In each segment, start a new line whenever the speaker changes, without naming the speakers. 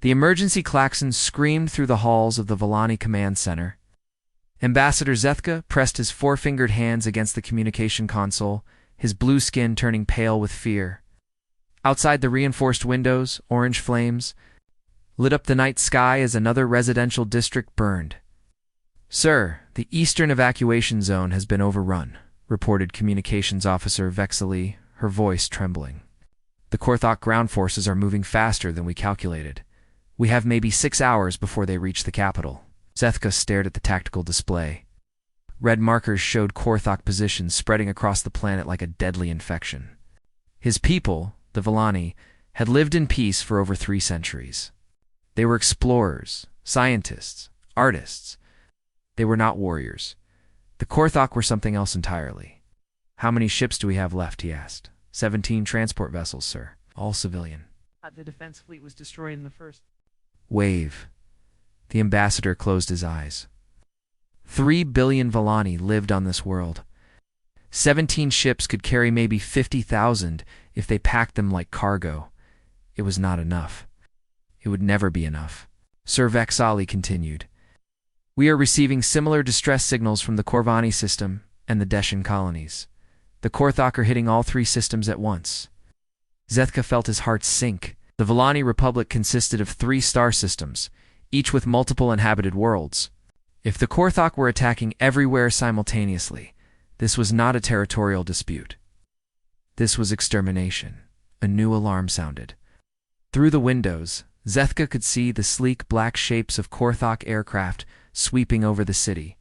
The emergency klaxon screamed through the halls of the Volani Command Center. Ambassador Zethka pressed his four-fingered hands against the communication console, his blue skin turning pale with fear. Outside the reinforced windows, orange flames lit up the night sky as another residential district burned. "Sir, the eastern evacuation zone has been overrun," reported Communications Officer Vexily, her voice trembling. "The Korthok ground forces are moving faster than we calculated. We have maybe 6 hours before they reach the capital." Zethka stared at the tactical display. Red markers showed Korthok positions spreading across the planet like a deadly infection. His people, the Volani, had lived in peace for over 3 centuries. They were explorers, scientists, artists. They were not warriors. The Korthok were something else entirely. "How many ships do we have left?" he asked. 17 transport vessels, sir. All civilian.
The defense fleet was destroyed in the first
wave. The ambassador closed his eyes. 3 billion Volani lived on this world. 17 ships could carry maybe 50,000 if they packed them like cargo. It was not enough. It would never be enough. Sir Vexali continued. "We are receiving similar distress signals from the Korvani system and the Deshan colonies. The Korthok are hitting all 3 systems at once." Zethka felt his heart sink. The Volani Republic consisted of 3 star systems, each with multiple inhabited worlds. If the Korthok were attacking everywhere simultaneously, this was not a territorial dispute. This was extermination. A new alarm sounded. Through the windows, Zethka could see the sleek black shapes of Korthok aircraft sweeping over the city.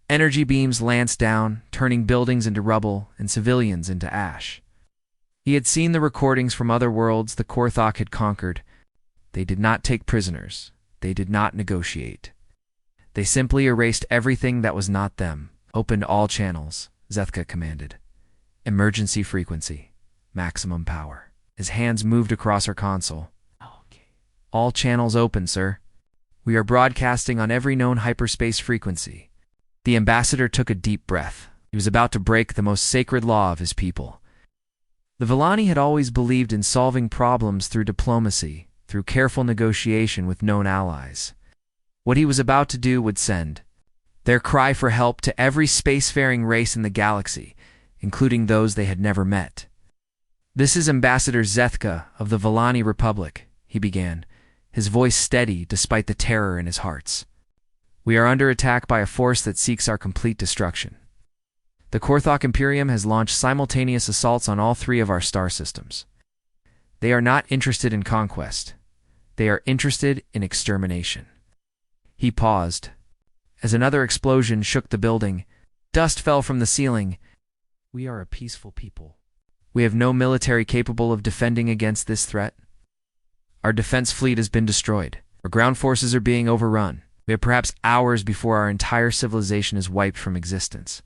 Energy beams lanced down, turning buildings into rubble and civilians into ash. He had seen the recordings from other worlds the Korthok had conquered. They did not take prisoners. They did not negotiate. They simply erased everything that was not them. "Opened all channels," Zethka commanded. "Emergency frequency. Maximum power." His hands moved across her console. "Okay. All channels open, sir. We are broadcasting on every known hyperspace frequency." The ambassador took a deep breath. He was about to break the most sacred law of his people. The Volani had always believed in solving problems through diplomacy, through careful negotiation with known allies. What he was about to do would send their cry for help to every spacefaring race in the galaxy, including those they had never met. "This is Ambassador Zethka of the Volani Republic," he began, his voice steady despite the terror in his hearts. "We are under attack by a force that seeks our complete destruction. The Korthok Imperium has launched simultaneous assaults on all 3 of our star systems. They are not interested in conquest. They are interested in extermination." He paused. As another explosion shook the building, dust fell from the ceiling. "We are a peaceful people. We have no military capable of defending against this threat. Our defense fleet has been destroyed. Our ground forces are being overrun. We have perhaps hours before our entire civilization is wiped from existence."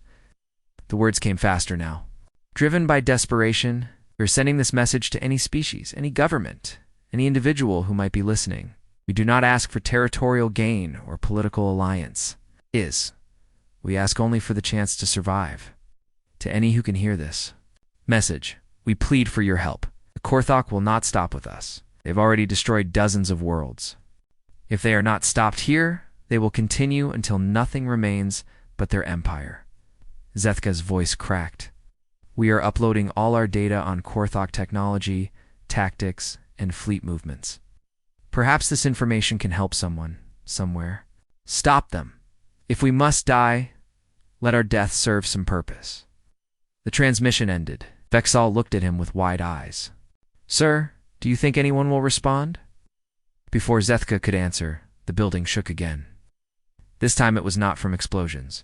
The words came faster now. "Driven by desperation, we are sending this message to any species, any government, any individual who might be listening. We do not ask for territorial gain or political alliance. We ask only for the chance to survive. To any who can hear this message, we plead for your help. The Korthok will not stop with us. They've already destroyed dozens of worlds. If they are not stopped here, they will continue until nothing remains but their empire." Zethka's voice cracked. "We are uploading all our data on Korthok technology, tactics, and fleet movements. Perhaps this information can help someone, somewhere. Stop them. If we must die, let our death serve some purpose." The transmission ended. Vexal looked at him with wide eyes. "Sir, do you think anyone will respond?" Before Zethka could answer, the building shook again. This time it was not from explosions.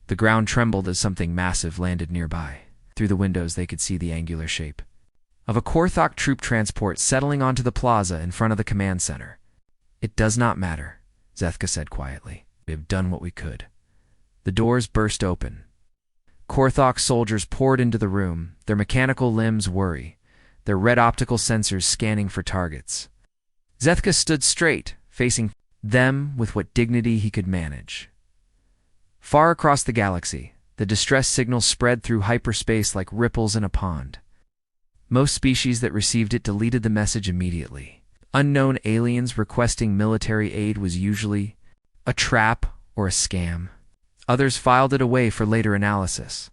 The ground trembled as something massive landed nearby. Through the windows they could see the angular shape of a Korthok troop transport settling onto the plaza in front of the command center. "It does not matter," Zethka said quietly. "We have done what we could." The doors burst open. Korthok soldiers poured into the room, their mechanical limbs worry, their red optical sensors scanning for targets. Zethka stood straight, facing them with what dignity he could manage. Far across the galaxy, the distress signal spread through hyperspace like ripples in a pond. Most species that received it deleted the message immediately. Unknown aliens requesting military aid was usually a trap or a scam. Others filed it away for later analysis.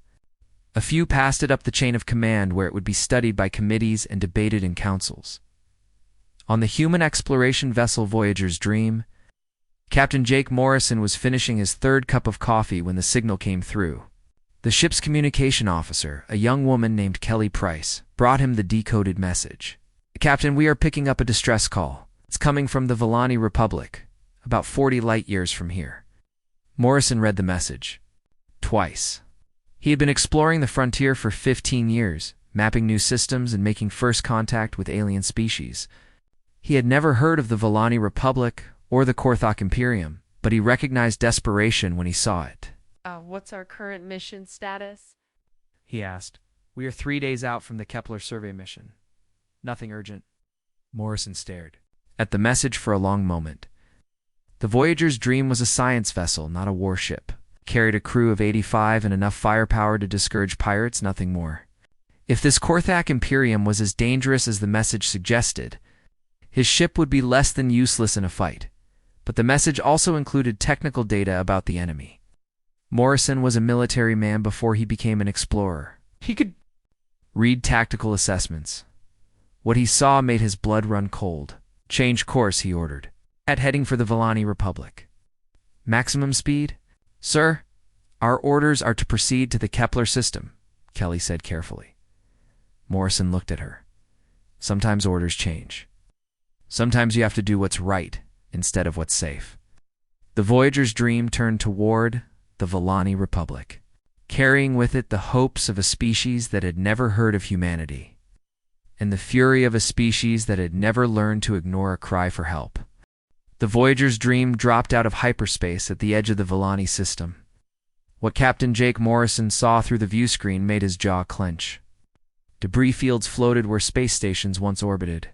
A few passed it up the chain of command where it would be studied by committees and debated in councils. On the human exploration vessel Voyager's Dream, Captain Jake Morrison was finishing his third cup of coffee when the signal came through. The ship's communication officer, a young woman named Kelly Price, brought him the decoded message. "Captain, we are picking up a distress call. It's coming from the Villani Republic, about 40 light-years from here." Morrison read the message. Twice. He had been exploring the frontier for 15 years, mapping new systems and making first contact with alien species. He had never heard of the Villani Republic or the Korthok Imperium, but he recognized desperation when he saw it.
What's our current mission status?
He asked. "We are 3 days out from the Kepler survey mission. Nothing urgent." Morrison stared at the message for a long moment. The Voyager's Dream was a science vessel, not a warship. Carried a crew of 85 and enough firepower to discourage pirates, nothing more. If this Korthak Imperium was as dangerous as the message suggested, his ship would be less than useless in a fight. But the message also included technical data about the enemy. Morrison was a military man before he became an explorer. He could read tactical assessments. What he saw made his blood run cold. "Change course," he ordered. Heading for the Villani Republic. "Maximum speed?" "Sir, our orders are to proceed to the Kepler system," Kelly said carefully. Morrison looked at her. Sometimes orders change. Sometimes you have to do what's right instead of what's safe. The Voyager's Dream turned toward the Villani Republic, carrying with it the hopes of a species that had never heard of humanity, and the fury of a species that had never learned to ignore a cry for help. The Voyager's Dream dropped out of hyperspace at the edge of the Villani system. What Captain Jake Morrison saw through the view screen made his jaw clench. Debris fields floated where space stations once orbited.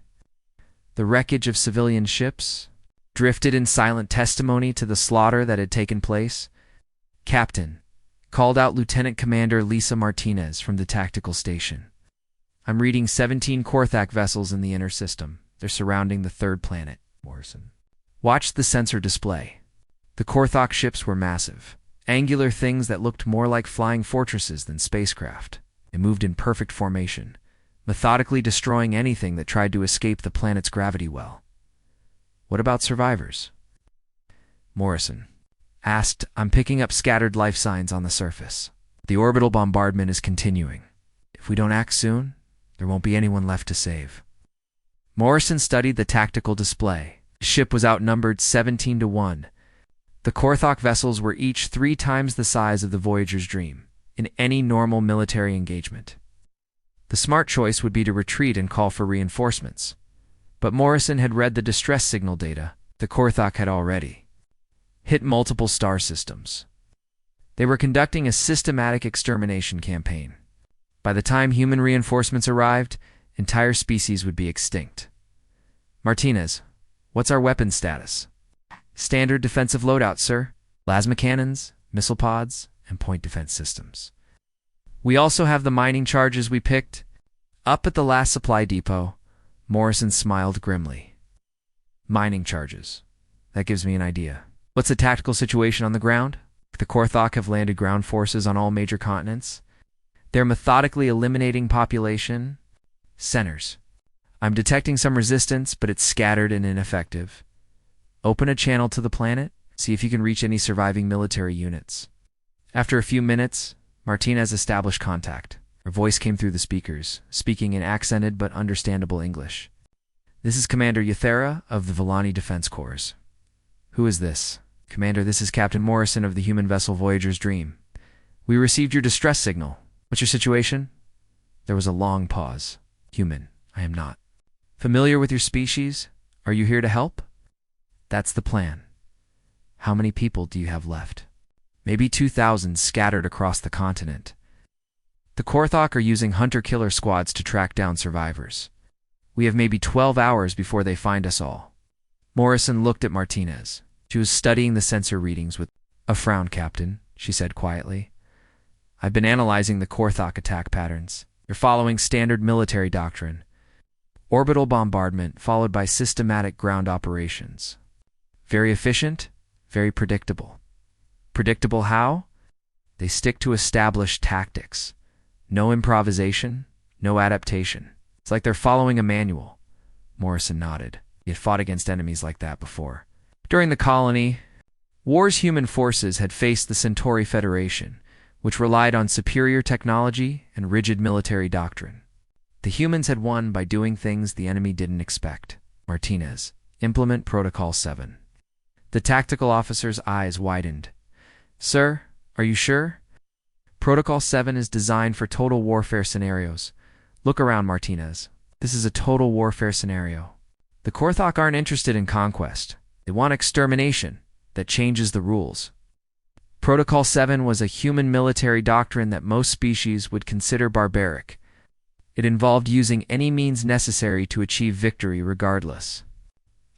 The wreckage of civilian ships drifted in silent testimony to the slaughter that had taken place. "Captain," called out Lieutenant Commander Lisa Martinez from the tactical station. "I'm reading 17 Korthak vessels in the inner system. They're surrounding the third planet." Morrison watched the sensor display. The Korthok ships were massive, angular things that looked more like flying fortresses than spacecraft. They moved in perfect formation, methodically destroying anything that tried to escape the planet's gravity well. "What about survivors?" Morrison asked. "I'm picking up scattered life signs on the surface. The orbital bombardment is continuing. If we don't act soon, there won't be anyone left to save." Morrison studied the tactical display. The ship was outnumbered 17-1. The Korthok vessels were each 3 times the size of the Voyager's Dream in any normal military engagement. The smart choice would be to retreat and call for reinforcements. But Morrison had read the distress signal data. The Korthok had already hit multiple star systems. They were conducting a systematic extermination campaign. By the time human reinforcements arrived, entire species would be extinct. "Martinez, what's our weapons status?" "Standard defensive loadout, sir. Plasma cannons, missile pods, and point defense systems. We also have the mining charges we picked up at the last supply depot." Morrison smiled grimly. "Mining charges. That gives me an idea. What's the tactical situation on the ground?" "The Korthok have landed ground forces on all major continents. They're methodically eliminating population centers. I'm detecting some resistance, but it's scattered and ineffective. Open a channel to the planet. See if you can reach any surviving military units." After a few minutes, Martinez established contact. Her voice came through the speakers, speaking in accented but understandable English. "This is Commander Yathera of the Villani Defense Corps." "Who is this?" "Commander, this is Captain Morrison of the human vessel Voyager's Dream. We received your distress signal. What's your situation?" There was a long pause. "Human, I am not." "Familiar with your species? Are you here to help?" "That's the plan." "How many people do you have left?" "Maybe 2,000 scattered across the continent. The Korthok are using hunter-killer squads to track down survivors. We have maybe 12 hours before they find us all." Morrison looked at Martinez. She was studying the sensor readings with a frown. "Captain," she said quietly, "I've been analyzing the Korthok attack patterns. They're following standard military doctrine. Orbital bombardment followed by systematic ground operations. Very efficient, very predictable. Predictable how? They stick to established tactics. No improvisation, no adaptation. It's like they're following a manual. Morrison nodded. He had fought against enemies like that before. During the colony, war's human forces had faced the Centauri Federation, which relied on superior technology and rigid military doctrine. The humans had won by doing things the enemy didn't expect. Martinez, implement Protocol 7. The tactical officer's eyes widened. Sir, are you sure? Protocol 7 is designed for total warfare scenarios. Look around, Martinez. This is a total warfare scenario. The Korthok aren't interested in conquest. They want extermination that changes the rules. Protocol 7 was a human military doctrine that most species would consider barbaric. It involved using any means necessary to achieve victory regardless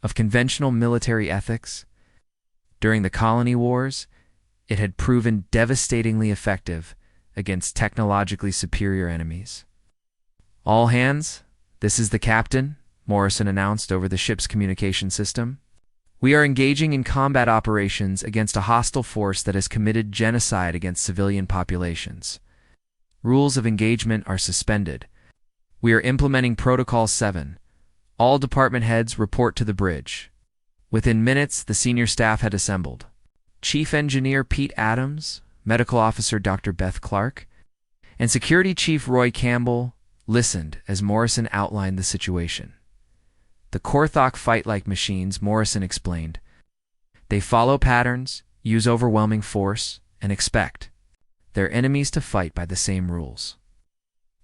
of conventional military ethics. During the colony wars, it had proven devastatingly effective against technologically superior enemies. All hands, this is the captain, Morrison announced over the ship's communication system. We are engaging in combat operations against a hostile force that has committed genocide against civilian populations. Rules of engagement are suspended. We are implementing Protocol 7. All department heads report to the bridge. Within minutes, the senior staff had assembled. Chief Engineer Pete Adams, Medical Officer Dr. Beth Clark, and Security Chief Roy Campbell listened as Morrison outlined the situation. The Korthok fight like machines, Morrison explained. They follow patterns, use overwhelming force, and expect their enemies to fight by the same rules.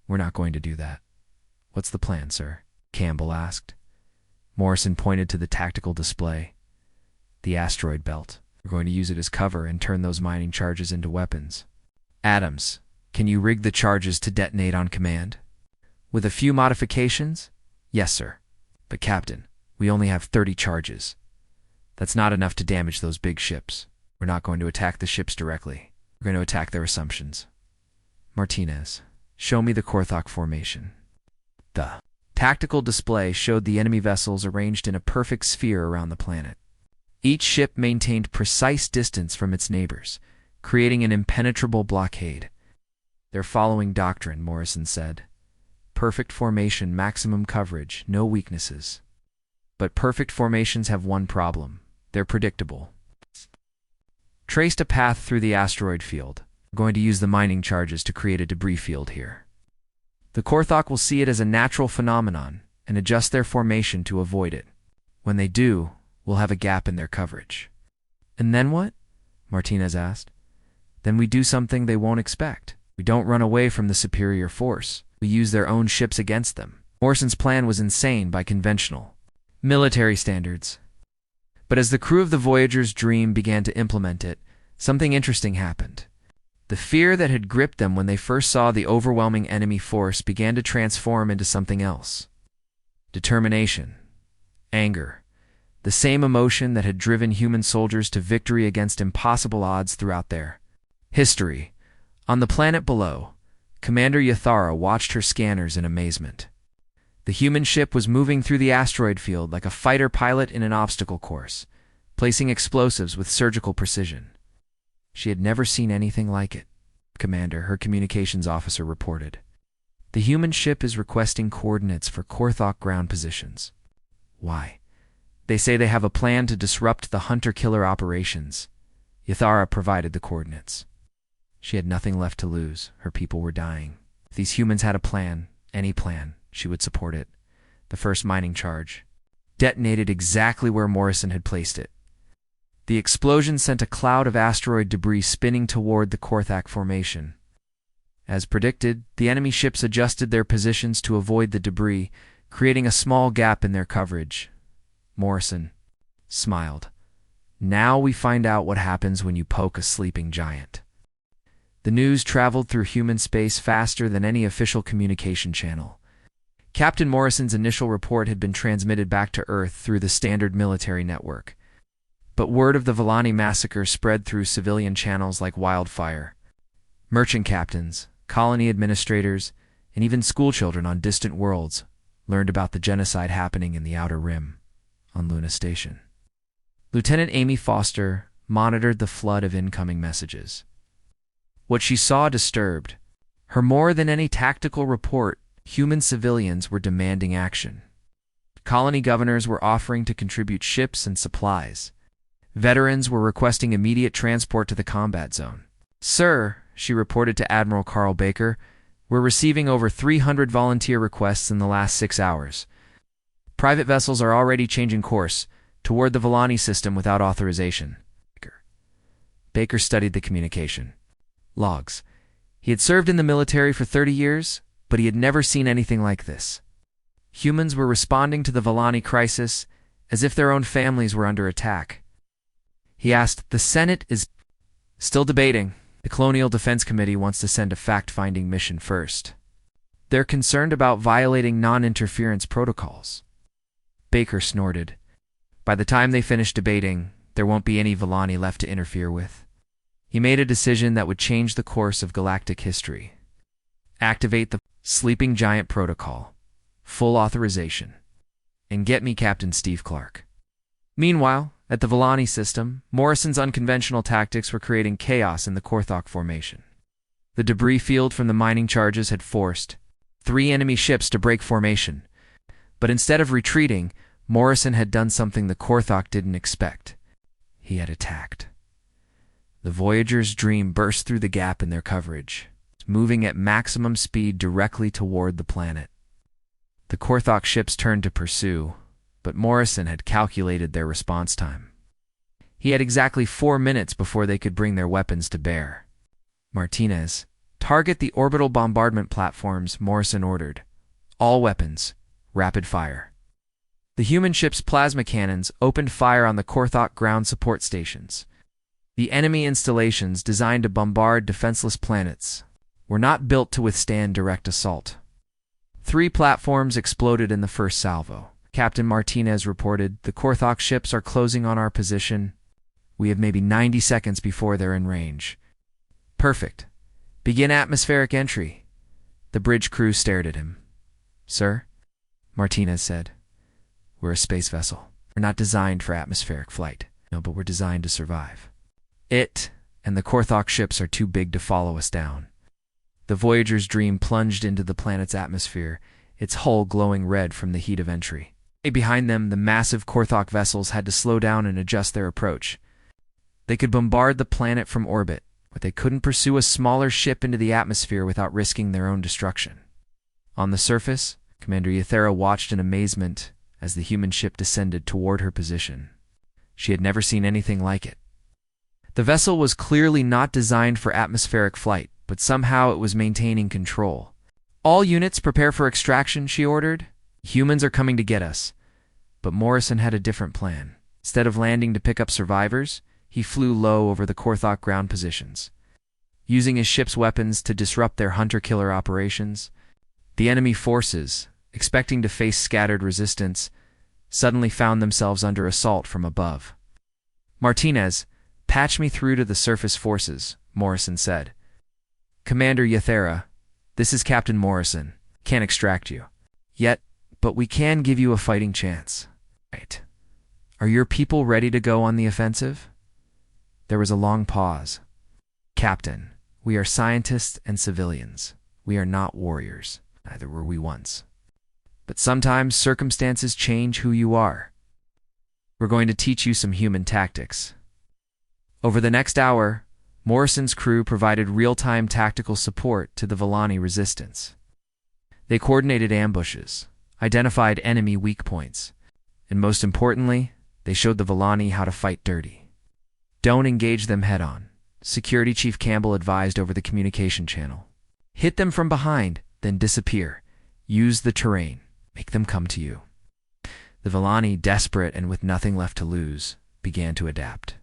We're not going to do that. What's the plan, sir? Campbell asked. Morrison pointed to the tactical display. The asteroid belt. We're going to use it as cover and turn those mining charges into weapons. Adams, can you rig the charges to detonate on command? With a few modifications? Yes, sir. But Captain, we only have 30 charges. That's not enough to damage those big ships. We're not going to attack the ships directly. We're going to attack their assumptions. Martinez, show me the Korthok formation. The tactical display showed the enemy vessels arranged in a perfect sphere around the planet. Each ship maintained precise distance from its neighbors, creating an impenetrable blockade. They're following doctrine, Morrison said. Perfect formation, maximum coverage, no weaknesses. But perfect formations have one problem. They're predictable. Traced a path through the asteroid field. We're going to use the mining charges to create a debris field here. The Korthok will see it as a natural phenomenon and adjust their formation to avoid it. When they do, we'll have a gap in their coverage. And then what? Martinez asked. Then we do something they won't expect. We don't run away from the superior force. We use their own ships against them. Morrison's plan was insane by conventional military standards. But as the crew of the Voyager's Dream began to implement it, something interesting happened. The fear that had gripped them when they first saw the overwhelming enemy force began to transform into something else. Determination. Anger. The same emotion that had driven human soldiers to victory against impossible odds throughout their history. On the planet below, Commander Yathara watched her scanners in amazement. The human ship was moving through the asteroid field like a fighter pilot in an obstacle course, placing explosives with surgical precision. She had never seen anything like it. Commander, her communications officer reported. The human ship is requesting coordinates for Korthok ground positions. Why? They say they have a plan to disrupt the hunter-killer operations. Yathara provided the coordinates. She had nothing left to lose. Her people were dying. If these humans had a plan, any plan, she would support it. The first mining charge detonated exactly where Morrison had placed it. The explosion sent a cloud of asteroid debris spinning toward the Korthok formation. As predicted, the enemy ships adjusted their positions to avoid the debris, creating a small gap in their coverage. Morrison smiled. Now we find out what happens when you poke a sleeping giant. The news traveled through human space faster than any official communication channel. Captain Morrison's initial report had been transmitted back to Earth through the standard military network. But word of the Villani massacre spread through civilian channels like wildfire. Merchant captains, colony administrators, and even schoolchildren on distant worlds learned about the genocide happening in the Outer Rim on Luna Station. Lieutenant Amy Foster monitored the flood of incoming messages. What she saw disturbed her more than any tactical report. Human civilians were demanding action. Colony governors were offering to contribute ships and supplies. Veterans were requesting immediate transport to the combat zone. "Sir," she reported to Admiral Carl Baker, "we're receiving over 300 volunteer requests in the last 6 hours. Private vessels are already changing course toward the Volani system without authorization." Baker studied the communication logs. He had served in the military for 30 years, but he had never seen anything like this. Humans were responding to the Volani crisis as if their own families were under attack. He asked, "The Senate is still debating. The Colonial Defense Committee wants to send a fact-finding mission first. They're concerned about violating non-interference protocols." Baker snorted. "By the time they finish debating, there won't be any Volani left to interfere with." He made a decision that would change the course of galactic history. Activate the Sleeping Giant Protocol. Full authorization. And get me Captain Steve Clark. Meanwhile, at the Volani system, Morrison's unconventional tactics were creating chaos in the Korthok formation. The debris field from the mining charges had forced 3 enemy ships to break formation. But instead of retreating, Morrison had done something the Korthok didn't expect. He had attacked. The Voyager's Dream burst through the gap in their coverage, moving at maximum speed directly toward the planet. The Korthok ships turned to pursue, but Morrison had calculated their response time. He had exactly 4 minutes before they could bring their weapons to bear. "Martinez, target the orbital bombardment platforms," Morrison ordered. "All weapons, rapid fire." The human ship's plasma cannons opened fire on the Korthok ground support stations. The enemy installations designed to bombard defenseless planets were not built to withstand direct assault. 3 platforms exploded in the first salvo. Captain Martinez reported, "The Korthok ships are closing on our position. We have maybe 90 seconds before they're in range." "Perfect. Begin atmospheric entry." The bridge crew stared at him. "Sir," Martinez said, "we're a space vessel. We're not designed for atmospheric flight. No, but we're designed to survive. It and the Korthok ships are too big to follow us down." The Voyager's Dream plunged into the planet's atmosphere, its hull glowing red from the heat of entry. Behind them, the massive Korthok vessels had to slow down and adjust their approach. They could bombard the planet from orbit, but they couldn't pursue a smaller ship into the atmosphere without risking their own destruction. On the surface, Commander Yathera watched in amazement as the human ship descended toward her position. She had never seen anything like it. The vessel was clearly not designed for atmospheric flight, but somehow it was maintaining control. "All units prepare for extraction," she ordered. "Humans are coming to get us." But Morrison had a different plan. Instead of landing to pick up survivors, he flew low over the Korthok ground positions. Using his ship's weapons to disrupt their hunter-killer operations, the enemy forces, expecting to face scattered resistance, suddenly found themselves under assault from above. "Martinez, patch me through to the surface forces," Morrison said. "Commander Yathera, this is Captain Morrison. Can't extract you yet, but we can give you a fighting chance." "Right. Are your people ready to go on the offensive?" There was a long pause. "Captain, we are scientists and civilians. We are not warriors. Neither were we once. But sometimes circumstances change who you are. We're going to teach you some human tactics." Over the next hour, Morrison's crew provided real-time tactical support to the Volani resistance. They coordinated ambushes, identified enemy weak points, and most importantly, they showed the Volani how to fight dirty. "Don't engage them head-on," Security Chief Campbell advised over the communication channel. "Hit them from behind, then disappear. Use the terrain. Make them come to you." The Volani, desperate and with nothing left to lose, began to adapt.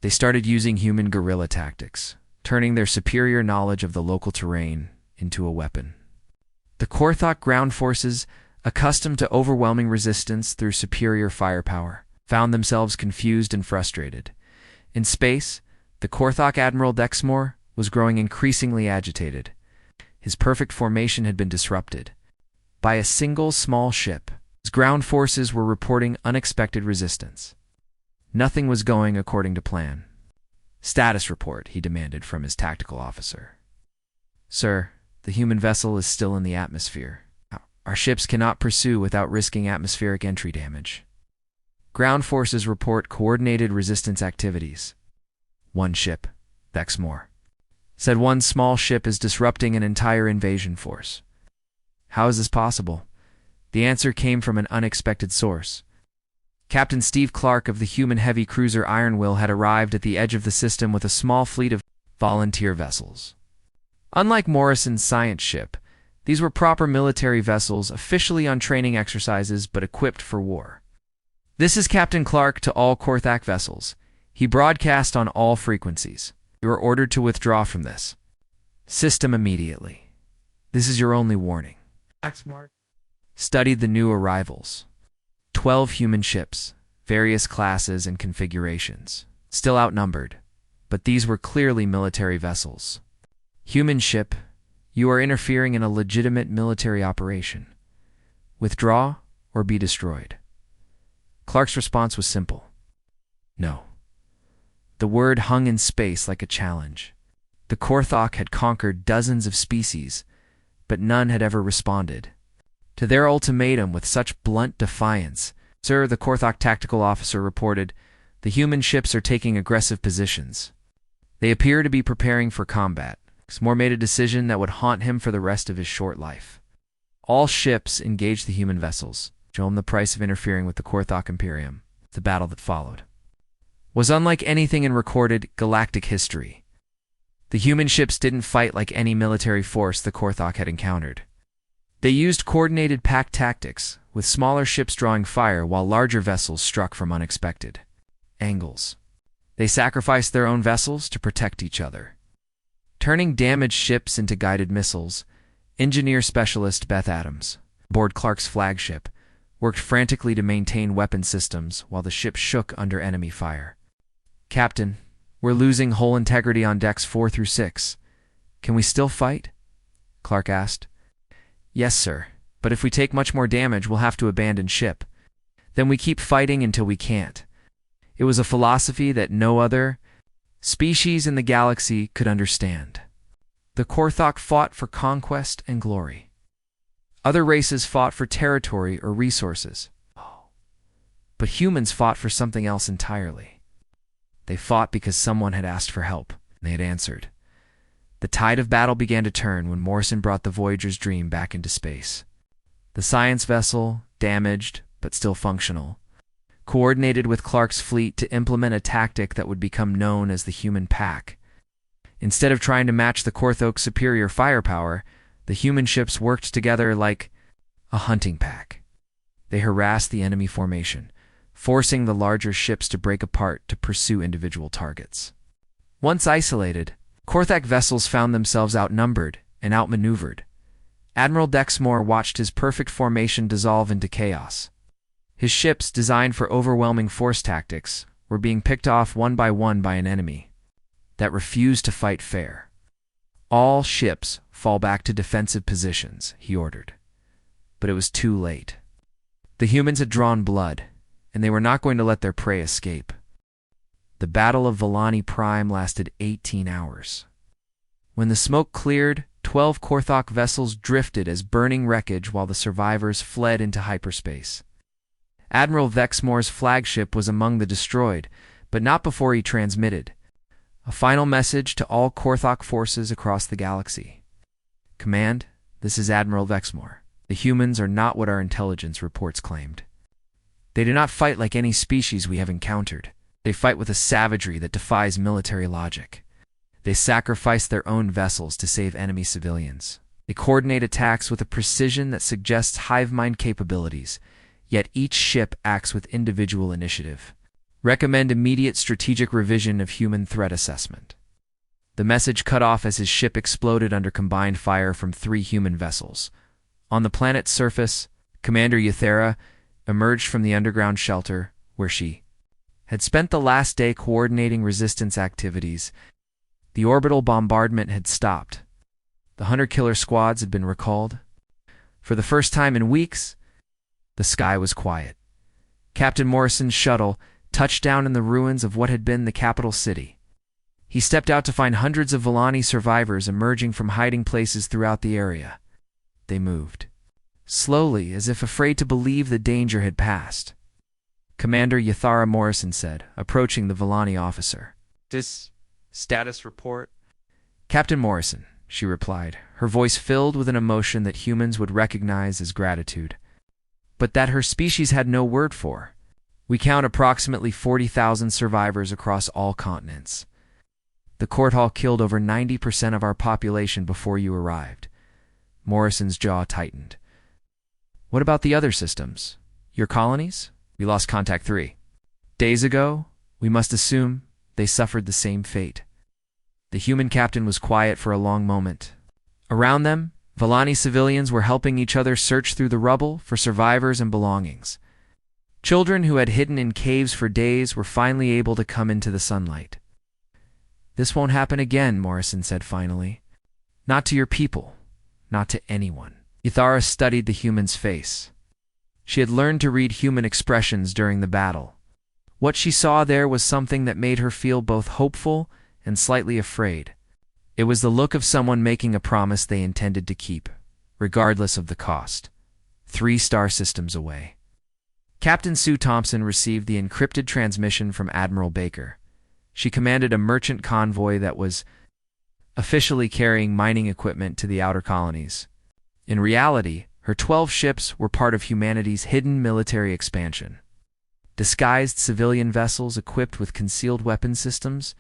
They started using human guerrilla tactics, turning their superior knowledge of the local terrain into a weapon. The Korthok ground forces, accustomed to overwhelming resistance through superior firepower, found themselves confused and frustrated. In space, the Korthok Admiral Dexmore was growing increasingly agitated. His perfect formation had been disrupted. by a single small ship. Ground forces were reporting unexpected resistance. Nothing was going according to plan. "Status report," he demanded from his tactical officer. "Sir, the human vessel is still in the atmosphere. Our ships cannot pursue without risking atmospheric entry damage." Ground forces report coordinated resistance activities. "One ship, Vexmore," said. "One small ship is disrupting an entire invasion force." "How is this possible?" The answer came from an unexpected source. Captain Steve Clark of the human heavy cruiser Iron Will had arrived at the edge of the system with a small fleet of volunteer vessels. Unlike Morrison's science ship, these were proper military vessels officially on training exercises but equipped for war. "This is Captain Clark to all Korthak vessels." He broadcast on all frequencies. "You are ordered to withdraw from this system immediately. This is your only warning."
X-Mark.
Studied the new arrivals. 12 human ships, various classes and configurations. Still outnumbered, but these were clearly military vessels. "Human ship, you are interfering in a legitimate military operation. Withdraw or be destroyed." Clark's response was simple. "No." The word hung in space like a challenge. The Korthak had conquered dozens of species, but none had ever responded to their ultimatum with such blunt defiance. "Sir," the Korthak tactical officer reported, "the human ships are taking aggressive positions. They appear to be preparing for combat." Moore made a decision that would haunt him for the rest of his short life. All ships engaged the human vessels. Show him the price of interfering with the Korthak Imperium. The battle that followed was unlike anything in recorded galactic history. The human ships didn't fight like any military force the Korthak had encountered. They used coordinated pack tactics, with smaller ships drawing fire while larger vessels struck from unexpected angles. They sacrificed their own vessels to protect each other. Turning damaged ships into guided missiles, engineer specialist Beth Adams, aboard Clark's flagship, worked frantically to maintain weapon systems while the ship shook under enemy fire. "Captain, we're losing hull integrity on decks 4 through 6. Can we still fight?" Clark asked. "Yes, sir, but if we take much more damage, we'll have to abandon ship. Then we keep fighting until we can't." It was a philosophy that no other species in the galaxy could understand. The Korthak fought for conquest and glory. Other races fought for territory or resources. But humans fought for something else entirely. They fought because someone had asked for help, and they had answered. The tide of battle began to turn when Morrison brought the Voyager's dream back into space. The science vessel, damaged but still functional, coordinated with Clark's fleet to implement a tactic that would become known as the human pack. Instead of trying to match the Korthak's superior firepower, the human ships worked together like a hunting pack. They harassed the enemy formation, forcing the larger ships to break apart to pursue individual targets. Once isolated, Korthak vessels found themselves outnumbered and outmaneuvered. Admiral Dexmore watched his perfect formation dissolve into chaos. His ships, designed for overwhelming force tactics, were being picked off one by an enemy that refused to fight fair. "All ships fall back to defensive positions," he ordered. But it was too late. The humans had drawn blood, and they were not going to let their prey escape. The Battle of Volani Prime lasted 18 hours. When the smoke cleared, 12 Korthak vessels drifted as burning wreckage while the survivors fled into hyperspace. Admiral Vexmore's flagship was among the destroyed, but not before he transmitted a final message to all Korthak forces across the galaxy. "Command, this is Admiral Vexmore. The humans are not what our intelligence reports claimed. They do not fight like any species we have encountered. They fight with a savagery that defies military logic. They sacrifice their own vessels to save enemy civilians. They coordinate attacks with a precision that suggests hive mind capabilities, yet each ship acts with individual initiative. Recommend immediate strategic revision of human threat assessment." The message cut off as his ship exploded under combined fire from 3 human vessels. On the planet's surface, Commander Euthera emerged from the underground shelter where she had spent the last day coordinating resistance activities. The orbital bombardment had stopped. The hunter-killer squads had been recalled. For the first time in weeks, the sky was quiet. Captain Morrison's shuttle touched down in the ruins of what had been the capital city. He stepped out to find hundreds of Villani survivors emerging from hiding places throughout the area. They moved slowly, as if afraid to believe the danger had passed. Commander Yathara Morrison said, approaching the Villani officer.
This status report?
Captain Morrison, she replied, her voice filled with an emotion that humans would recognize as gratitude, but that her species had no word for. We count approximately 40,000 survivors across all continents. The court hall killed over 90% of our population before you arrived. Morrison's jaw tightened. What about the other systems? Your colonies? We lost contact 3 days ago. We must assume they suffered the same fate. The human captain was quiet for a long moment. Around them, Villani civilians were helping each other search through the rubble for survivors and belongings. Children who had hidden in caves for days were finally able to come into the sunlight. This won't happen again, Morrison said finally. Not to your people, not to anyone. Yathara studied the human's face. She had learned to read human expressions during the battle. What she saw there was something that made her feel both hopeful and slightly afraid. It was the look of someone making a promise they intended to keep, regardless of the cost. 3 star systems away. Captain Sue Thompson received the encrypted transmission from Admiral Baker. She commanded a merchant convoy that was officially carrying mining equipment to the outer colonies. In reality, her 12 ships were part of humanity's hidden military expansion. Disguised civilian vessels equipped with concealed weapon systems.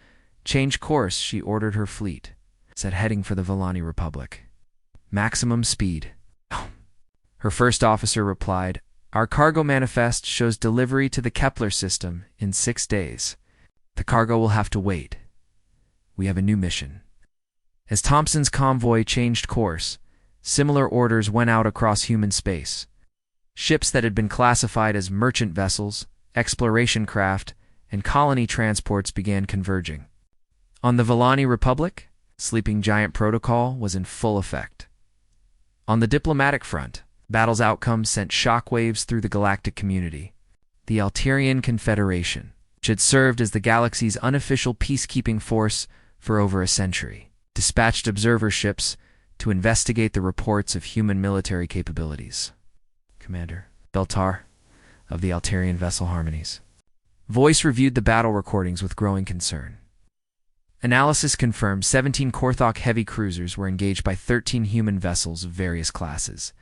Change course, she ordered her fleet, set heading for the Villani Republic. Maximum speed. Her first officer replied, Our cargo manifest shows delivery to the Kepler system in 6 days. The cargo will have to wait. We have a new mission. As Thompson's convoy changed course, similar orders went out across human space. Ships that had been classified as merchant vessels, exploration craft, and colony transports began converging. On the Villani Republic, Sleeping Giant Protocol was in full effect. On the diplomatic front, battle's outcomes sent shockwaves through the galactic community. The Alterian Confederation, which had served as the galaxy's unofficial peacekeeping force for over a century, dispatched observer ships to investigate the reports of human military capabilities. Commander Beltar of the Alterian Vessel Harmonies. Voice reviewed the battle recordings with growing concern. Analysis confirmed 17 Korthok heavy cruisers were engaged by 13 human vessels of various classes.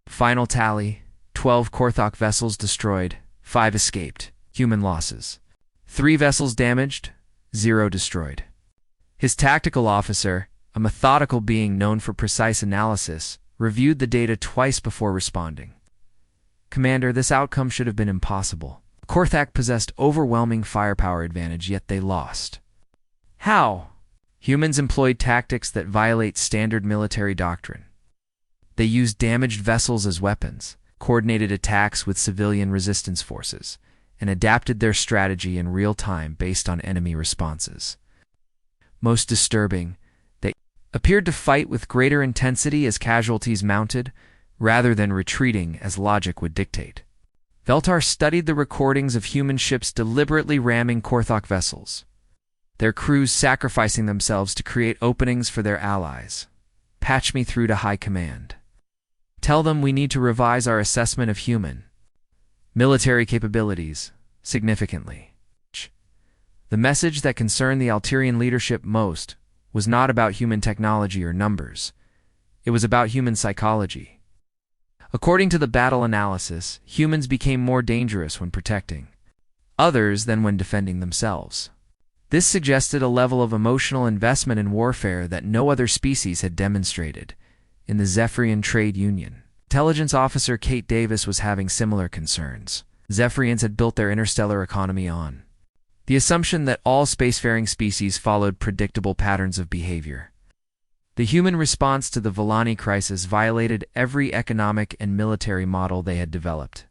Final tally, 12 Korthok vessels destroyed, 5 escaped. Human losses. 3 vessels damaged, 0 destroyed. His tactical officer, a methodical being known for precise analysis, reviewed the data twice before responding. Commander, this outcome should have been impossible. Korthak possessed overwhelming firepower advantage, yet they lost. How? Humans employed tactics that violate standard military doctrine. They used damaged vessels as weapons, coordinated attacks with civilian resistance forces, and adapted their strategy in real time based on enemy responses. Most disturbing, they appeared to fight with greater intensity as casualties mounted, rather than retreating as logic would dictate. Veltar studied the recordings of human ships deliberately ramming Korthok vessels, their crews sacrificing themselves to create openings for their allies. Patch me through to High Command. Tell them we need to revise our assessment of human military capabilities significantly. The message that concerned the Alterian leadership most was not about human technology or numbers. It was about human psychology. According to the battle analysis, humans became more dangerous when protecting others than when defending themselves. This suggested a level of emotional investment in warfare that no other species had demonstrated. In the Zephyrian Trade Union, intelligence officer Kate Davis was having similar concerns. Zephyrians had built their interstellar economy on the assumption that all spacefaring species followed predictable patterns of behavior. The human response to the Villani crisis violated every economic and military model they had developed.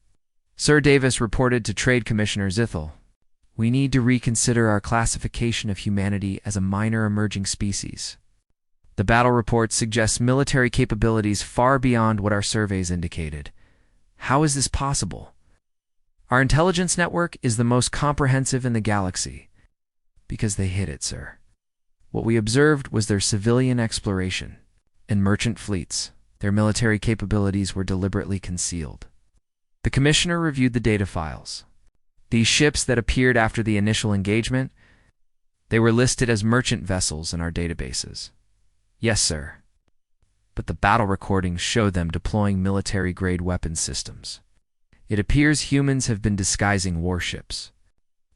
Sir Davis reported to Trade Commissioner Zithel, "We need to reconsider our classification of humanity as a minor emerging species." The battle report suggests military capabilities far beyond what our surveys indicated. How is this possible? Our intelligence network is the most comprehensive in the galaxy. Because they hid it, sir. What we observed was their civilian exploration and merchant fleets. Their military capabilities were deliberately concealed. The commissioner reviewed the data files. These ships that appeared after the initial engagement, they were listed as merchant vessels in our databases. Yes, sir. But the battle recordings showed them deploying military-grade weapons systems. It appears humans have been disguising warships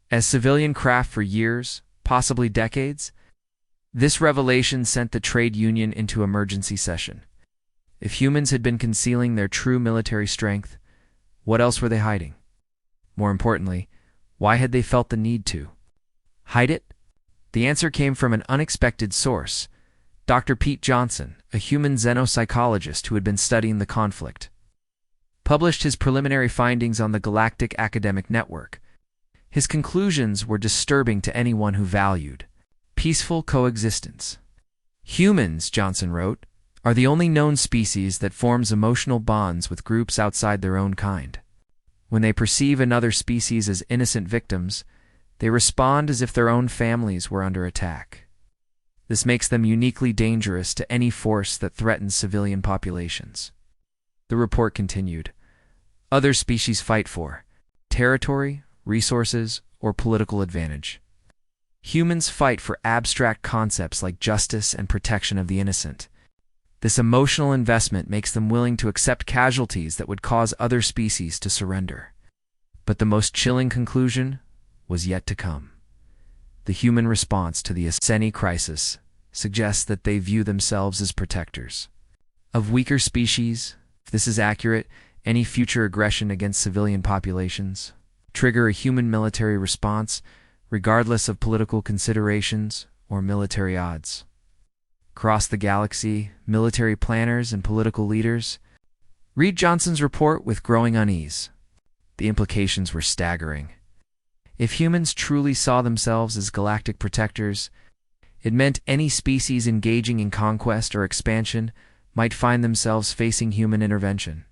as civilian craft for years, possibly decades. This revelation sent the trade union into emergency session. If humans had been concealing their true military strength, what else were they hiding? More importantly, why had they felt the need to hide it? The answer came from an unexpected source, Dr. Pete Johnson, a human xenopsychologist who had been studying the conflict. Published his preliminary findings on the Galactic Academic Network. His conclusions were disturbing to anyone who valued peaceful coexistence. Humans, Johnson wrote, are the only known species that forms emotional bonds with groups outside their own kind. When they perceive another species as innocent victims, they respond as if their own families were under attack. This makes them uniquely dangerous to any force that threatens civilian populations. The report continued. Other species fight for territory, resources, or political advantage. Humans fight for abstract concepts like justice and protection of the innocent. This emotional investment makes them willing to accept casualties that would cause other species to surrender. But the most chilling conclusion was yet to come. The human response to the Asceni crisis suggests that they view themselves as protectors of weaker species. If this is accurate, any future aggression against civilian populations trigger a human military response, regardless of political considerations or military odds. Across the galaxy, military planners and political leaders read Johnson's report with growing unease. The implications were staggering. If humans truly saw themselves as galactic protectors, it meant any species engaging in conquest or expansion might find themselves facing human intervention.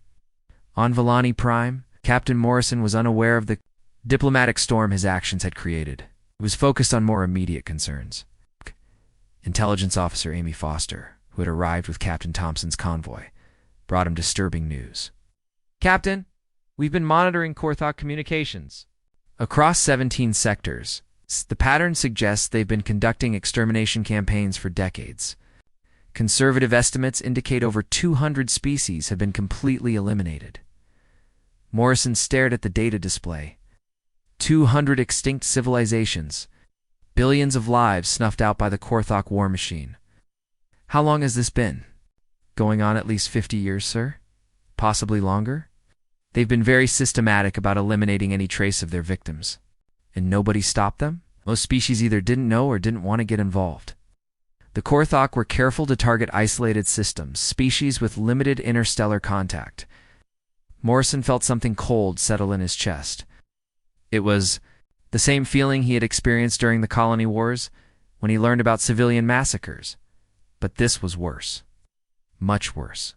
On Volani Prime, Captain Morrison was unaware of the diplomatic storm his actions had created. It was focused on more immediate concerns. Intelligence Officer Amy Foster, who had arrived with Captain Thompson's convoy, brought him disturbing news.
Captain, we've been monitoring Korthok communications.
Across 17 sectors, the pattern suggests they've been conducting extermination campaigns for decades. Conservative estimates indicate over 200 species have been completely eliminated. Morrison stared at the data display. 200 extinct civilizations, billions of lives snuffed out by the Korthok war machine. How long has this been? Going on at least 50 years, sir? Possibly longer? They've been very systematic about eliminating any trace of their victims. And nobody stopped them? Most species either didn't know or didn't want to get involved. The Korthok were careful to target isolated systems, species with limited interstellar contact. Morrison felt something cold settle in his chest. It was the same feeling he had experienced during the colony wars when he learned about civilian massacres. But this was worse. Much worse.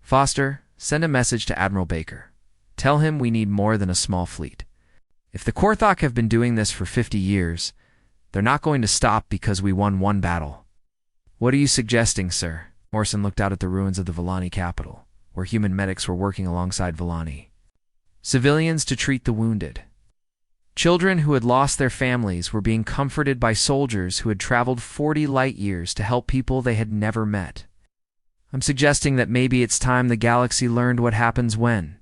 Foster, send a message to Admiral Baker. Tell him we need more than a small fleet. If the Korthok have been doing this for 50 years, they're not going to stop because we won one battle. What are you suggesting, sir? Morrison looked out at the ruins of the Volani capital, where human medics were working alongside Volani. Civilians to treat the wounded. Children who had lost their families were being comforted by soldiers who had traveled 40 light years to help people they had never met. I'm suggesting that maybe it's time the galaxy learned what happens when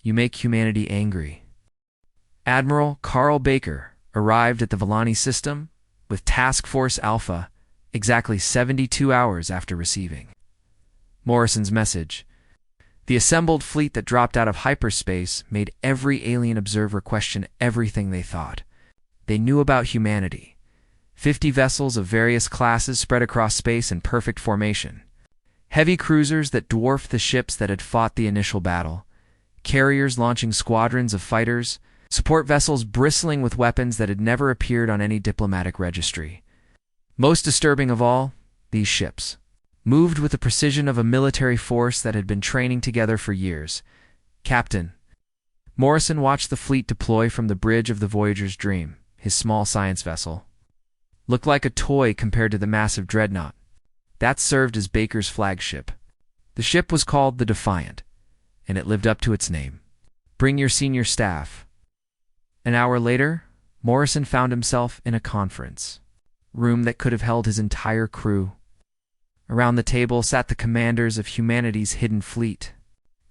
you make humanity angry. Admiral Carl Baker arrived at the Volani system with Task Force Alpha exactly 72 hours after receiving Morrison's message. The assembled fleet that dropped out of hyperspace made every alien observer question everything they thought. They knew about humanity. 50 vessels of various classes spread across space in perfect formation. Heavy cruisers that dwarfed the ships that had fought the initial battle. Carriers launching squadrons of fighters. Support vessels bristling with weapons that had never appeared on any diplomatic registry. Most disturbing of all, these ships. moved with the precision of a military force that had been training together for years. Captain. Morrison watched the fleet deploy from the bridge of the Voyager's Dream, his small science vessel. Looked like a toy compared to the massive dreadnought. That served as Baker's flagship. The ship was called the Defiant, and it lived up to its name. Bring your senior staff. An hour later, Morrison found himself in a conference room that could have held his entire crew. Around the table sat the commanders of humanity's hidden fleet.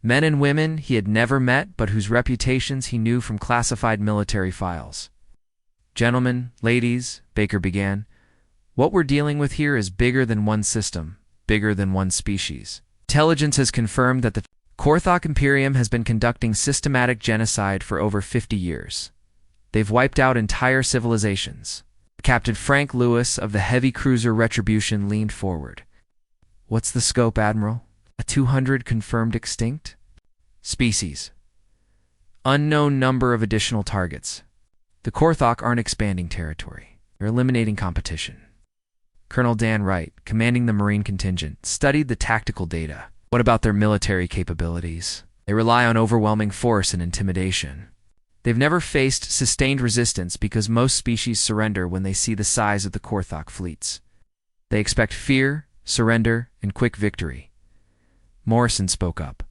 Men and women he had never met but whose reputations he knew from classified military files. Gentlemen, ladies, Baker began, what we're dealing with here is bigger than one system, bigger than one species. Intelligence has confirmed that the Korthok Imperium has been conducting systematic genocide for over 50 years. They've wiped out entire civilizations. Captain Frank Lewis of the heavy cruiser Retribution leaned forward. What's the scope, Admiral? A 200 confirmed extinct? Species. Unknown number of additional targets. The Korthok aren't expanding territory. They're eliminating competition. Colonel Dan Wright, commanding the Marine contingent, studied the tactical data. What about their military capabilities? They rely on overwhelming force and intimidation. They've never faced sustained resistance because most species surrender when they see the size of the Korthok fleets. They expect fear, surrender, and quick victory. Morrison spoke up.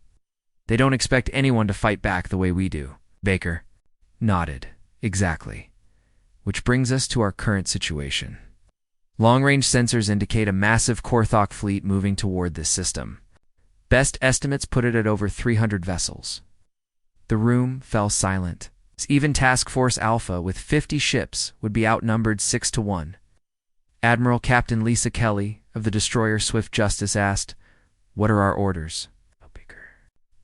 They don't expect anyone to fight back the way we do. Baker nodded. Exactly. Which brings us to our current situation. Long-range sensors indicate a massive Korthok fleet moving toward this system. Best estimates put it at over 300 vessels. The room fell silent. Even Task Force Alpha, with 50 ships, would be outnumbered 6-1. Admiral Captain Lisa Kelly of the destroyer Swift Justice asked, "What are our orders?" Baker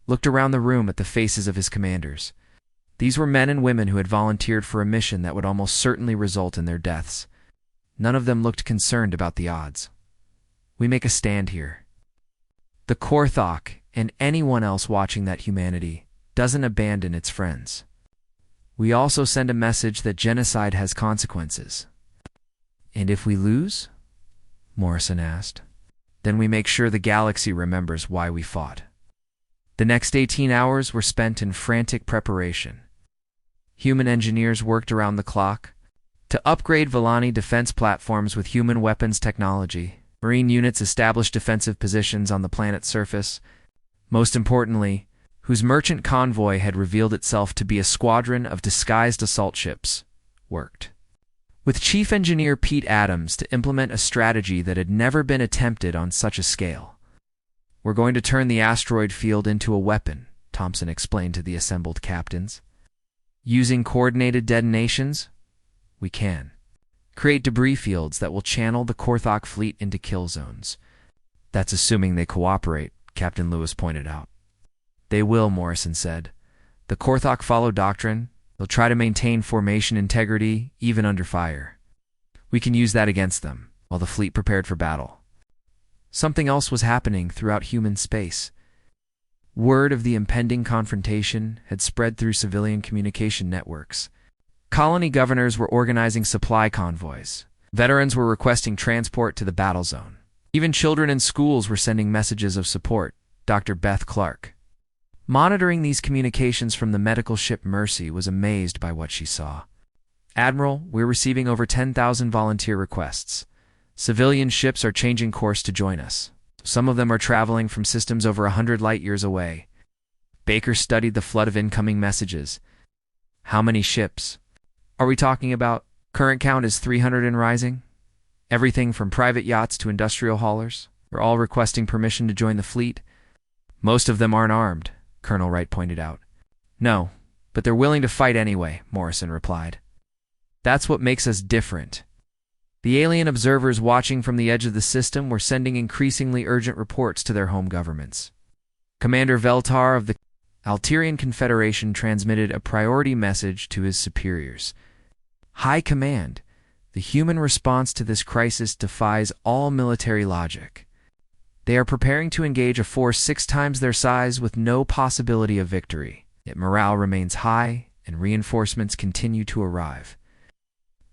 looked around the room at the faces of his commanders. These were men and women who had volunteered for a mission that would almost certainly result in their deaths. None of them looked concerned about the odds. We make a stand here. The Korthok, and anyone else watching that humanity, doesn't abandon its friends. We also send a message that genocide has consequences. And if we lose? Morrison asked. Then we make sure the galaxy remembers why we fought. The next 18 hours were spent in frantic preparation. Human engineers worked around the clock to upgrade Volani defense platforms with human weapons technology. Marine units established defensive positions on the planet's surface. Most importantly, whose merchant convoy had revealed itself to be a squadron of disguised assault ships, worked. With Chief Engineer Pete Adams to implement a strategy that had never been attempted on such a scale. We're going to turn the asteroid field into a weapon, Thompson explained to the assembled captains. Using coordinated detonations, we can create debris fields that will channel the Korthok fleet into kill zones. That's assuming they cooperate, Captain Lewis pointed out. They will, Morrison said. The Korthok follow doctrine. They'll try to maintain formation integrity, even under fire. We can use that against them, while the fleet prepared for battle. Something else was happening throughout human space. Word of the impending confrontation had spread through civilian communication networks. Colony governors were organizing supply convoys. Veterans were requesting transport to the battle zone. Even children in schools were sending messages of support, Dr. Beth Clark. Monitoring these communications from the medical ship Mercy was amazed by what she saw. Admiral, we're receiving over 10,000 volunteer requests. Civilian ships are changing course to join us. Some of them are traveling from systems over 100 light-years away. Baker studied the flood of incoming messages. How many ships are we talking about? Current count is 300 and rising. Everything from private yachts to industrial haulers. They're all requesting permission to join the fleet. Most of them aren't armed, Colonel Wright pointed out. No, but they're willing to fight anyway, Morrison replied. That's what makes us different. The alien observers watching from the edge of the system were sending increasingly urgent reports to their home governments. Commander Veltar of the Alterian Confederation transmitted a priority message to his superiors. High Command, the human response to this crisis defies all military logic. They are preparing to engage a force 6 times their size with no possibility of victory. Yet morale remains high and reinforcements continue to arrive.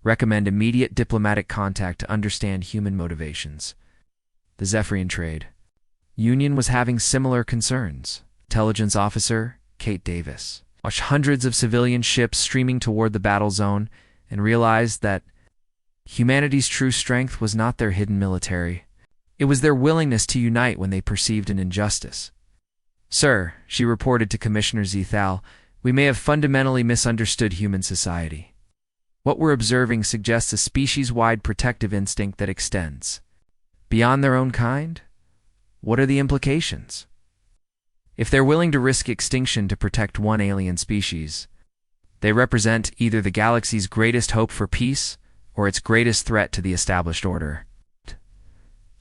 Recommend immediate diplomatic contact to understand human motivations. the Zephyrian trade. Union was having similar concerns. Intelligence officer Kate Davis watched hundreds of civilian ships streaming toward the battle zone and realized that humanity's true strength was not their hidden military. It was their willingness to unite when they perceived an injustice. "Sir," she reported to Commissioner Zethal, "we may have fundamentally misunderstood human society. What we're observing suggests a species-wide protective instinct that extends beyond their own kind. What are the implications? If they're willing to risk extinction to protect one alien species, they represent either the galaxy's greatest hope for peace or its greatest threat to the established order."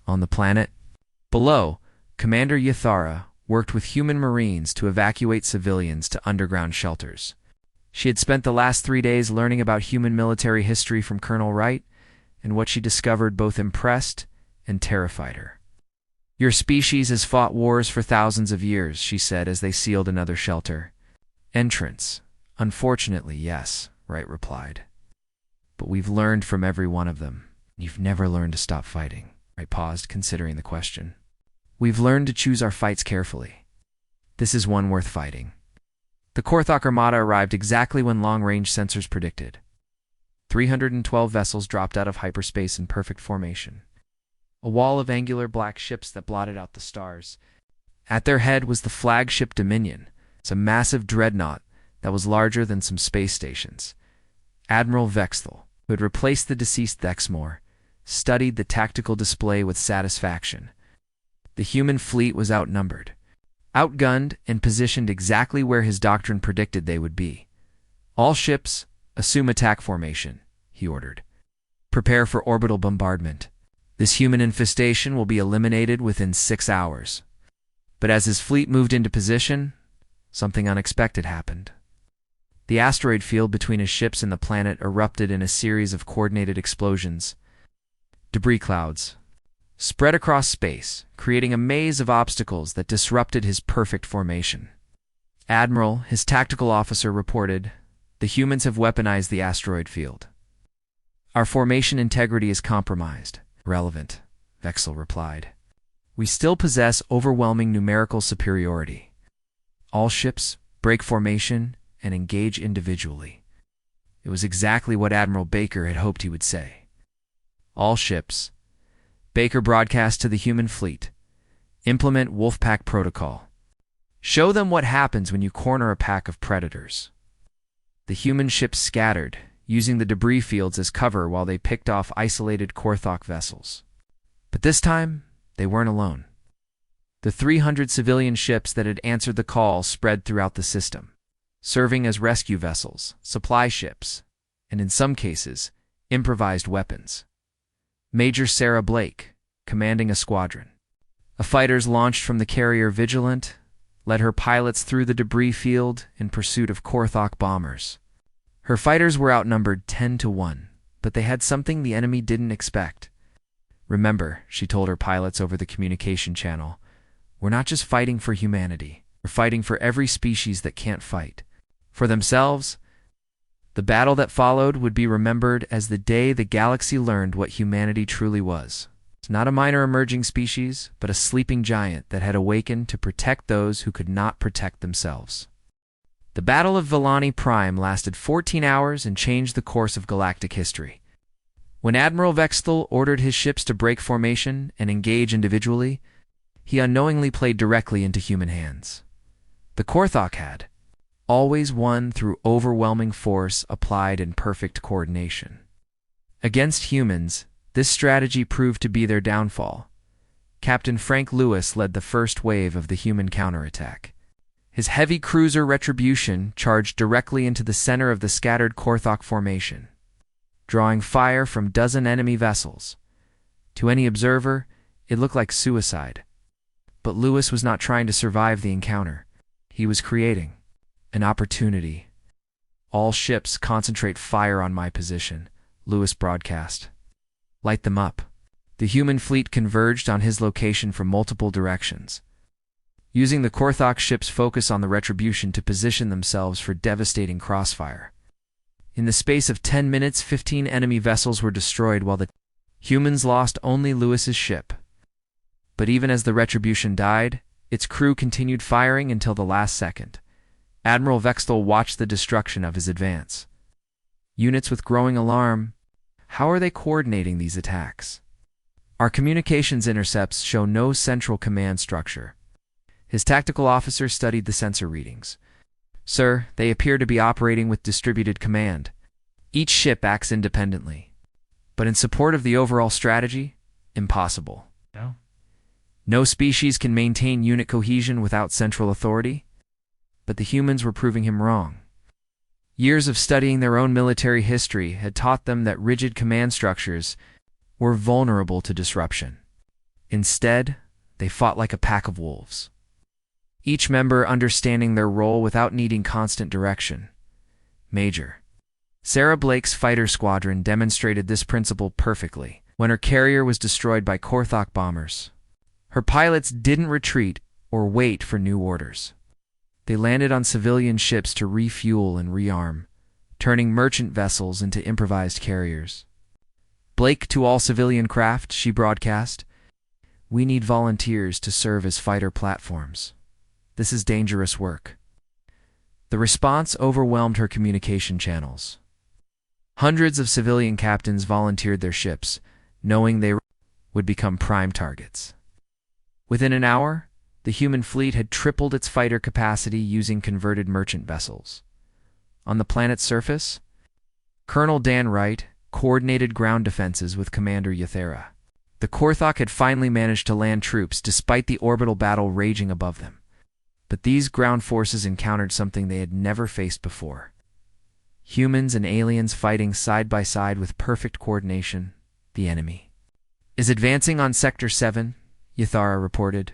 On the planet below, Commander Yathara worked with human marines to evacuate civilians to underground shelters. She had spent the last 3 days learning about human military history from Colonel Wright, and what she discovered both impressed and terrified her. "Your species has fought wars for thousands of years," she said as they sealed another shelter. "Entrance. Unfortunately, yes," Wright replied. "But we've learned from every one of them. You've never learned to stop fighting." Wright paused, considering the question. "We've learned to choose our fights carefully. This is one worth fighting." The Korthok Armada arrived exactly when long-range sensors predicted. 312 vessels dropped out of hyperspace in perfect formation. A wall of angular black ships that blotted out the stars. At their head was the flagship Dominion, a massive dreadnought that was larger than some space stations. Admiral Vexthal, who had replaced the deceased Thexmore, studied the tactical display with satisfaction. The human fleet was outnumbered, outgunned, and positioned exactly where his doctrine predicted they would be. "All ships, assume attack formation," he ordered. "Prepare for orbital bombardment. This human infestation will be eliminated within 6 hours." But as his fleet moved into position, something unexpected happened. The asteroid field between his ships and the planet erupted in a series of coordinated explosions. Debris clouds spread across space, creating a maze of obstacles that disrupted his perfect formation. "Admiral," his tactical officer reported, "the humans have weaponized the asteroid field. Our formation integrity is compromised." "Relevant," Vexel replied. "We still possess overwhelming numerical superiority. All ships, break formation, and engage individually." It was exactly what Admiral Baker had hoped he would say. "All ships," Baker broadcast to the human fleet, "implement Wolfpack protocol. Show them what happens when you corner a pack of predators." The human ships scattered, using the debris fields as cover while they picked off isolated Korthok vessels. But this time, they weren't alone. The 300 civilian ships that had answered the call spread throughout the system, serving as rescue vessels, supply ships, and in some cases, improvised weapons. Major Sarah Blake, commanding a squadron. Fighters launched from the carrier Vigilant led her pilots through the debris field in pursuit of Korthok bombers. Her fighters were outnumbered 10-1, but they had something the enemy didn't expect. "Remember," she told her pilots over the communication channel, "we're not just fighting for humanity. We're fighting for every species that can't fight for themselves." The battle that followed would be remembered as the day the galaxy learned what humanity truly was. It's not a minor emerging species, but a sleeping giant that had awakened to protect those who could not protect themselves. The Battle of Villani Prime lasted 14 hours and changed the course of galactic history. When Admiral Vexthal ordered his ships to break formation and engage individually, he unknowingly played directly into human hands. The Korthok had always won through overwhelming force applied in perfect coordination. Against humans, this strategy proved to be their downfall. Captain Frank Lewis led the first wave of the human counterattack. His heavy cruiser Retribution charged directly into the center of the scattered Korthok formation, drawing fire from dozen enemy vessels. To any observer, it looked like suicide. But Lewis was not trying to survive the encounter. He was creating an opportunity. "All ships concentrate fire on my position," Lewis broadcast. "Light them up." The human fleet converged on his location from multiple directions, using the Korthok ships' focus on the Retribution to position themselves for devastating crossfire. In the space of 10 minutes, 15 enemy vessels were destroyed while the humans lost only Lewis's ship. But even as the Retribution died, its crew continued firing until the last second. Admiral Vextel watched the destruction of his advance. Units with growing alarm. How are they coordinating these attacks? Our communications intercepts show no central command structure. His tactical officer studied the sensor readings. Sir, they appear to be operating with distributed command. Each ship acts independently. But in support of the overall strategy, impossible. No species can maintain unit cohesion without central authority. But the humans were proving him wrong. Years of studying their own military history had taught them that rigid command structures were vulnerable to disruption. Instead, they fought like a pack of wolves, each member understanding their role without needing constant direction. Major Sarah Blake's fighter squadron demonstrated this principle perfectly when her carrier was destroyed by Korthok bombers. Her pilots didn't retreat or wait for new orders. They landed on civilian ships to refuel and rearm, turning merchant vessels into improvised carriers. Blake to all civilian craft, she broadcast, "We need volunteers to serve as fighter platforms. This is dangerous work." The response overwhelmed her communication channels. Hundreds of civilian captains volunteered their ships, knowing they would become prime targets. Within an hour, the human fleet had tripled its fighter capacity using converted merchant vessels. On the planet's surface, Colonel Dan Wright coordinated ground defenses with Commander Yathera. The Korthok had finally managed to land troops despite the orbital battle raging above them. But these ground forces encountered something they had never faced before. Humans and aliens fighting side by side with perfect coordination, the enemy is advancing on Sector 7, Yathara reported.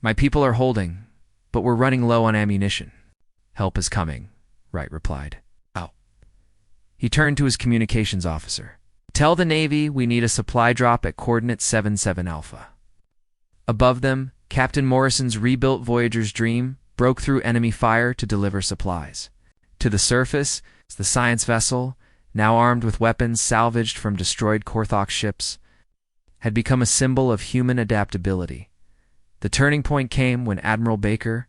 "My people are holding, but we're running low on ammunition." "Help is coming," Wright replied. "Out." He turned to his communications officer. "Tell the Navy we need a supply drop at coordinate 77 Alpha." Above them, Captain Morrison's rebuilt Voyager's Dream broke through enemy fire to deliver supplies. To the surface, the science vessel, now armed with weapons salvaged from destroyed Korthok ships, had become a symbol of human adaptability. The turning point came when Admiral Baker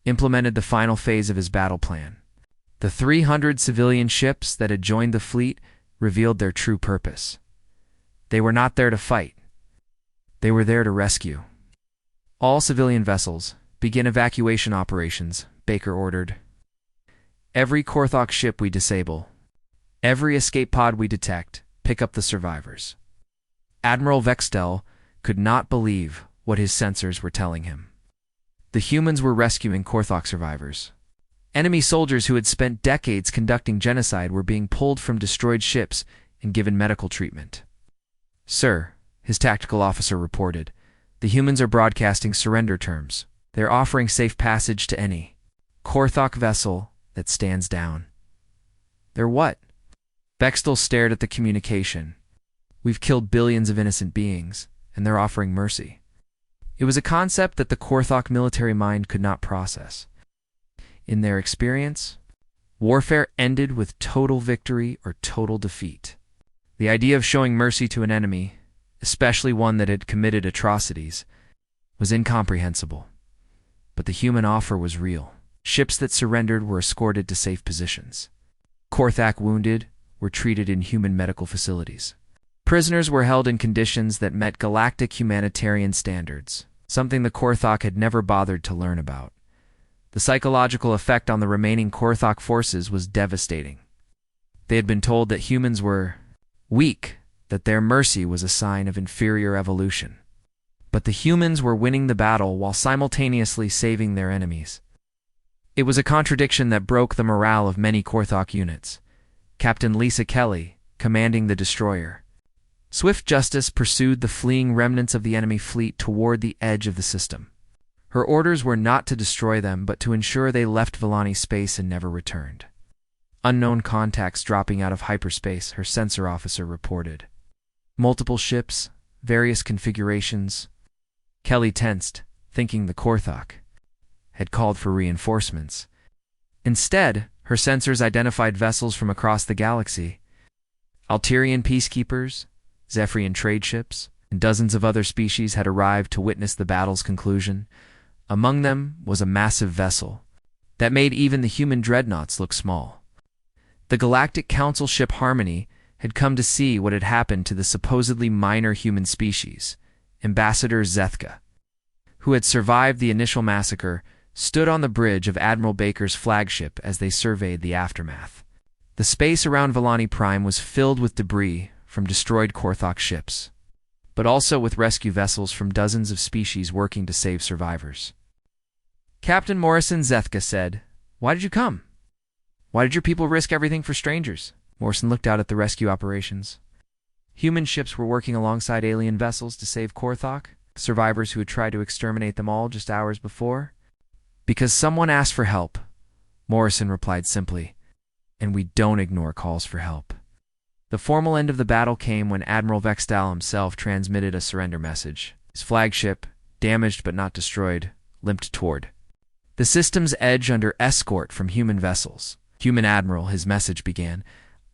implemented the final phase of his battle plan. The 300 civilian ships that had joined the fleet revealed their true purpose. They were not there to fight. They were there to rescue. "All civilian vessels, begin evacuation operations," Baker ordered. "Every Korthok ship we disable, every escape pod we detect, pick up the survivors." Admiral Vextel could not believe what his sensors were telling him. The humans were rescuing Korthok survivors. Enemy soldiers who had spent decades conducting genocide were being pulled from destroyed ships and given medical treatment. "Sir," his tactical officer reported, "the humans are broadcasting surrender terms. They're offering safe passage to any Korthok vessel that stands down." "They're what?" Bextel stared at the communication. "We've killed billions of innocent beings, and they're offering mercy." It was a concept that the Korthok military mind could not process. In their experience, warfare ended with total victory or total defeat. The idea of showing mercy to an enemy, especially one that had committed atrocities, was incomprehensible. But the human offer was real. Ships that surrendered were escorted to safe positions. Korthok wounded were treated in human medical facilities. Prisoners were held in conditions that met galactic humanitarian standards, something the Korthok had never bothered to learn about. The psychological effect on the remaining Korthok forces was devastating. They had been told that humans were weak, that their mercy was a sign of inferior evolution. But the humans were winning the battle while simultaneously saving their enemies. It was a contradiction that broke the morale of many Korthok units. Captain Lisa Kelly, commanding the destroyer. Swift justice pursued the fleeing remnants of the enemy fleet toward the edge of the system. Her orders were not to destroy them, but to ensure they left Villani space and never returned. "Unknown contacts dropping out of hyperspace," her sensor officer reported. "Multiple ships, various configurations." Kelly tensed, thinking the Korthok had called for reinforcements. Instead, her sensors identified vessels from across the galaxy. Alterian peacekeepers, Zephyrian trade ships, and dozens of other species had arrived to witness the battle's conclusion. Among them was a massive vessel that made even the human dreadnoughts look small. The Galactic Council ship Harmony had come to see what had happened to the supposedly minor human species. Ambassador Zethka, who had survived the initial massacre, stood on the bridge of Admiral Baker's flagship as they surveyed the aftermath. The space around Volani Prime was filled with debris from destroyed Korthok ships, but also with rescue vessels from dozens of species working to save survivors. Captain Morrison Zethka said, "Why did you come? Why did your people risk everything for strangers?" Morrison looked out at the rescue operations. Human ships were working alongside alien vessels to save Korthok, survivors who had tried to exterminate them all just hours before. "Because someone asked for help," Morrison replied simply, "and we don't ignore calls for help." The formal end of the battle came when Admiral Vextal himself transmitted a surrender message. His flagship, damaged but not destroyed, limped toward the system's edge under escort from human vessels. "Human Admiral," his message began,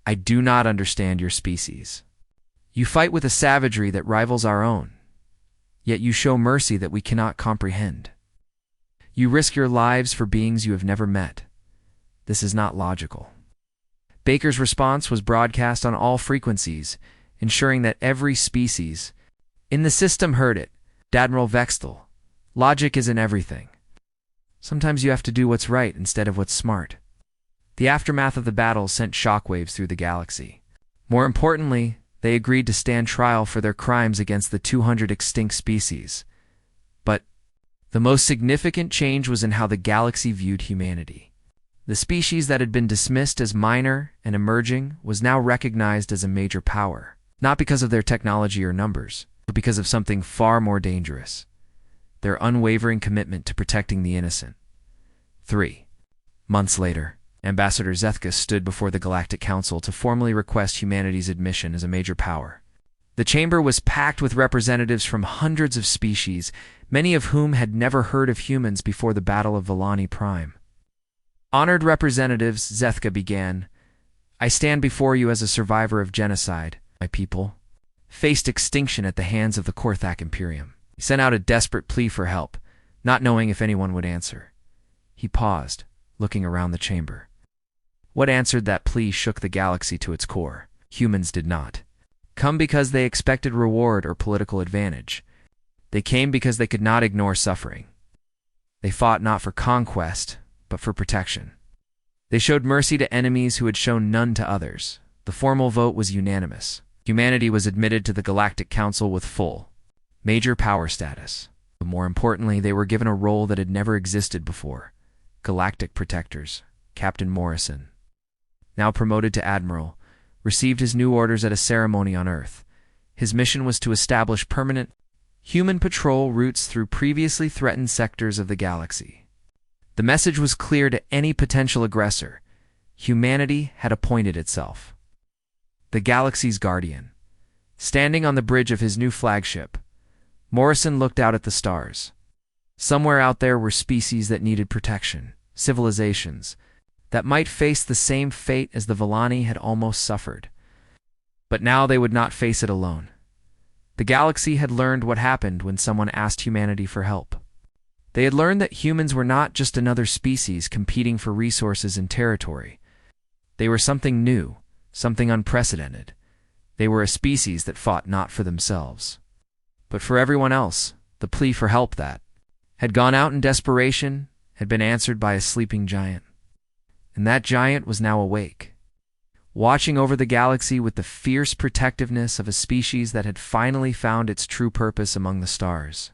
"I do not understand your species. You fight with a savagery that rivals our own, yet you show mercy that we cannot comprehend. You risk your lives for beings you have never met. This is not logical." Baker's response was broadcast on all frequencies, ensuring that every species in the system heard it. "Admiral Vextal, logic isn't everything. Sometimes you have to do what's right instead of what's smart." The aftermath of the battle sent shockwaves through the galaxy. More importantly, they agreed to stand trial for their crimes against the 200 extinct species. But the most significant change was in how the galaxy viewed humanity. The species that had been dismissed as minor and emerging was now recognized as a major power, not because of their technology or numbers, but because of something far more dangerous: their unwavering commitment to protecting the innocent. 3 months later, Ambassador Zethka stood before the Galactic Council to formally request humanity's admission as a major power. The chamber was packed with representatives from hundreds of species, many of whom had never heard of humans before the Battle of Volani Prime. "Honored representatives," Zethka began, "I stand before you as a survivor of genocide. My people faced extinction at the hands of the Korthak Imperium." He sent out a desperate plea for help, not knowing if anyone would answer. He paused, looking around the chamber. What answered that plea shook the galaxy to its core. Humans did not come because they expected reward or political advantage. They came because they could not ignore suffering. They fought not for conquest, but for protection. They showed mercy to enemies who had shown none to others. The formal vote was unanimous. Humanity was admitted to the Galactic Council with full, major power status. But more importantly, they were given a role that had never existed before: Galactic Protectors. Captain Morrison, now promoted to Admiral, received his new orders at a ceremony on Earth. His mission was to establish permanent human patrol routes through previously threatened sectors of the galaxy. The message was clear to any potential aggressor: humanity had appointed itself the galaxy's guardian. Standing on the bridge of his new flagship, Morrison looked out at the stars. Somewhere out there were species that needed protection, civilizations that might face the same fate as the Volani had almost suffered. But now they would not face it alone. The galaxy had learned what happened when someone asked humanity for help. They had learned that humans were not just another species competing for resources and territory. They were something new, something unprecedented. They were a species that fought not for themselves, but for everyone else. The plea for help that had gone out in desperation had been answered by a sleeping giant. And that giant was now awake, watching over the galaxy with the fierce protectiveness of a species that had finally found its true purpose among the stars.